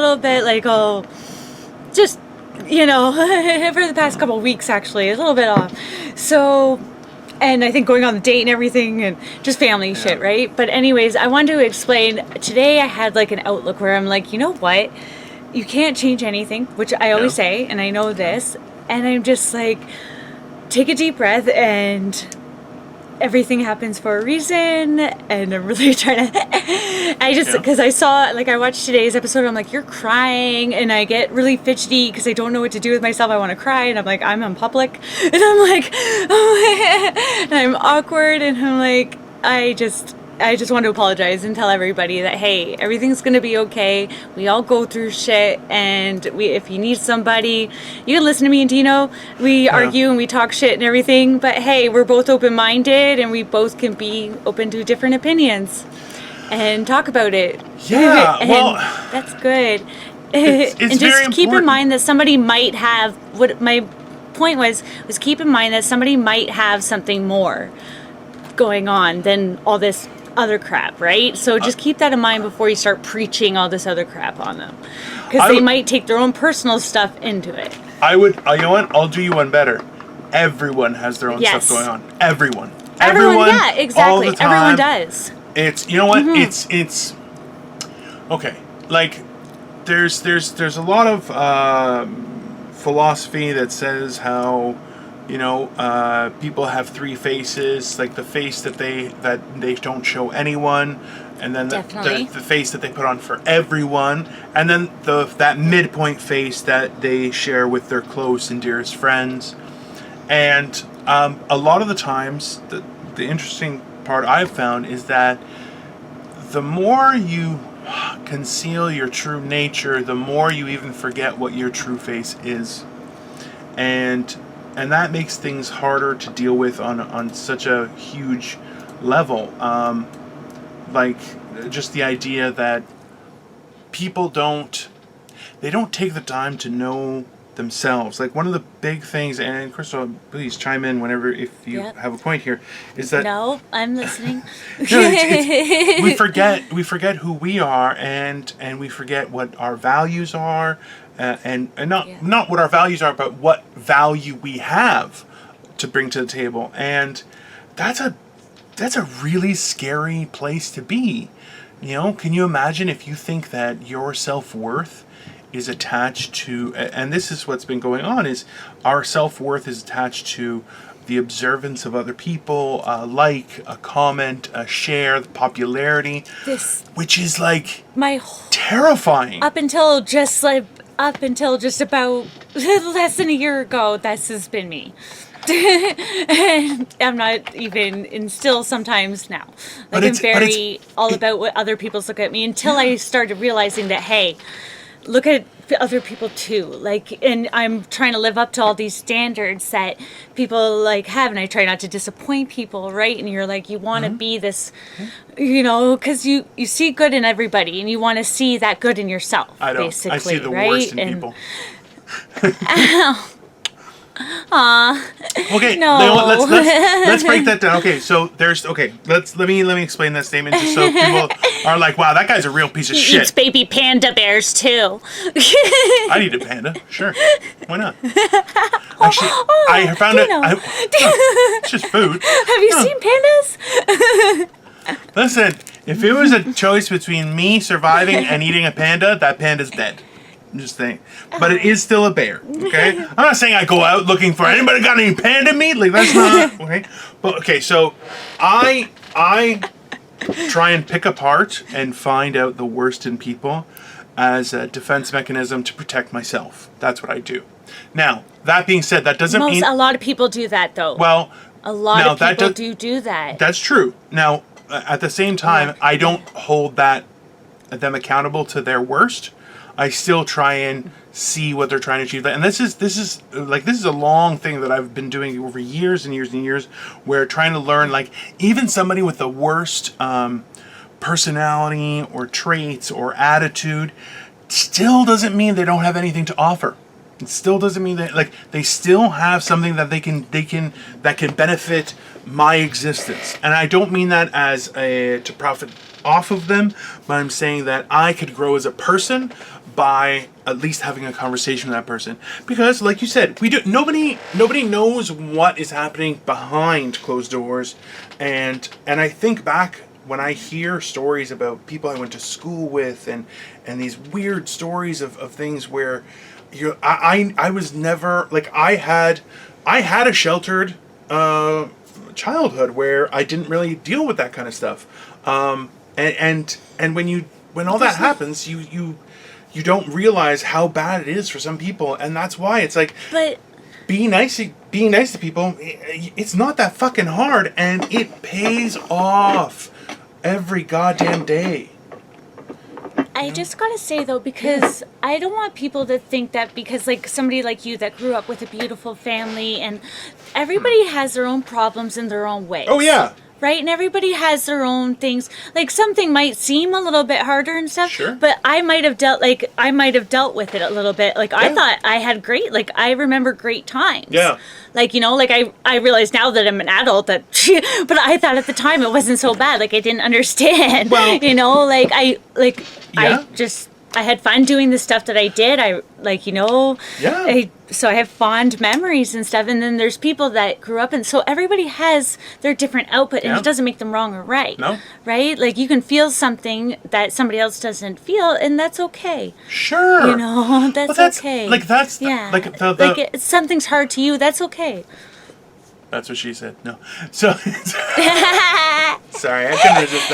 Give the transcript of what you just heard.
little bit like, oh, just, you know, for the past couple of weeks, actually, a little bit off. So, and I think going on the date and everything and just family shit, right? But anyways, I wanted to explain, today I had like an outlook where I'm like, you know what? You can't change anything, which I always say, and I know this. And I'm just like, take a deep breath, and everything happens for a reason. And I'm really trying to, because I saw, like, I watched today's episode, I'm like, you're crying, and I get really fidgety because I don't know what to do with myself. I want to cry, and I'm like, I'm in public, and I'm like, oh, and I'm awkward, and I'm like, I just want to apologize and tell everybody that, hey, everything's going to be okay. We all go through shit, and if you need somebody, you can listen to me and Dino. We argue and we talk shit and everything, but hey, we're both open-minded, and we both can be open to different opinions and talk about it. Yeah, and well, that's good. It's and very just keep in important. mind that somebody might have, what my point was keep in mind that somebody might have something more going on than all this other crap, right? So just keep that in mind before you start preaching all this other crap on them, because they might take their own personal stuff into it. I would, you know what? I'll do you one better. Everyone has their own stuff going on. Everyone, yeah, exactly. all the time. Everyone does. It's, you know what? It's okay. Like there's a lot of philosophy that says how, you know, people have three faces, like the face that they don't show anyone, and then the face that they put on for everyone, and then that midpoint face that they share with their close and dearest friends. And a lot of the times, the interesting part I've found is that the more you conceal your true nature, the more you even forget what your true face is. And that makes things harder to deal with on such a huge level. Like just the idea that people don't take the time to know themselves. Like one of the big things, and Crystal, please chime in whenever if you have a point here, is that no, I'm listening. we forget who we are, and we forget what our values are. And not what our values are, but what value we have to bring to the table. And that's a really scary place to be. You know, can you imagine if you think that your self-worth is attached to, and this is what's been going on, is our self-worth is attached to the observance of other people, a comment, a share, the popularity, which is like terrifying. Up until just about less than a year ago, this has been me. And I'm not even, and still sometimes now. Like I'm very all about what other people look at me, until I started realizing that, hey, look at other people too. Like, and I'm trying to live up to all these standards that people like have, and I try not to disappoint people, right? And you're like, you want to be this, you know, because you see good in everybody, and you want to see that good in yourself. I don't. Basically, I see the right? worst in people. Okay, no. Let's break that down. Okay, so let me explain that statement just so people are like, wow, that guy's a real piece of shit. He eats baby panda bears too. I need a panda, sure. Why not? Actually, I found it. It's just food. Have you seen pandas? Listen, if it was a choice between me surviving and eating a panda, that panda's dead. I'm just saying. But it is still a bear, okay? I'm not saying I go out looking for anybody got any panda meat. Like, that's not, okay? But, okay, so I try and pick apart and find out the worst in people as a defense mechanism to protect myself. That's what I do. Now, that being said, that doesn't mean... A lot of people do that, though. Well... A lot of people do that. That's true. Now, at the same time, I don't hold them accountable to their worst. I still try and see what they're trying to achieve. And this is a long thing that I've been doing over years and years and years, where trying to learn, like, even somebody with the worst personality or traits or attitude still doesn't mean they don't have anything to offer. It still doesn't mean that, like, they still have something that that can benefit my existence. And I don't mean that as to profit off of them, but I'm saying that I could grow as a person by at least having a conversation with that person. Because, like you said, nobody knows what is happening behind closed doors, and I think back when I hear stories about people I went to school with, and these weird stories of things where I was never like, I had a sheltered childhood where I didn't really deal with that kind of stuff, and when all that happens, you don't realize how bad it is for some people, and that's why it's like, But being nice to people, it's not that fucking hard, and it pays off every goddamn day. I just gotta say though, because I don't want people to think that because like somebody like you that grew up with a beautiful family, and everybody has their own problems in their own way. Oh yeah. Right? And everybody has their own things. Like something might seem a little bit harder and stuff, Sure. but I might have dealt with it a little bit. Like I thought I had I remember great times. Yeah. Like, I realize now that I'm an adult that, but I thought at the time it wasn't so bad. Like I didn't understand, Well, I had fun doing the stuff that I did. So I have fond memories and stuff. And then there's people that grew up, and so everybody has their different output, and it doesn't make them wrong or right. No. Right? Like you can feel something that somebody else doesn't feel, and that's okay. Sure. That's okay. Like that's yeah. like the Like something's hard to you, that's okay. That's what she said. No. So sorry, I couldn't resist that.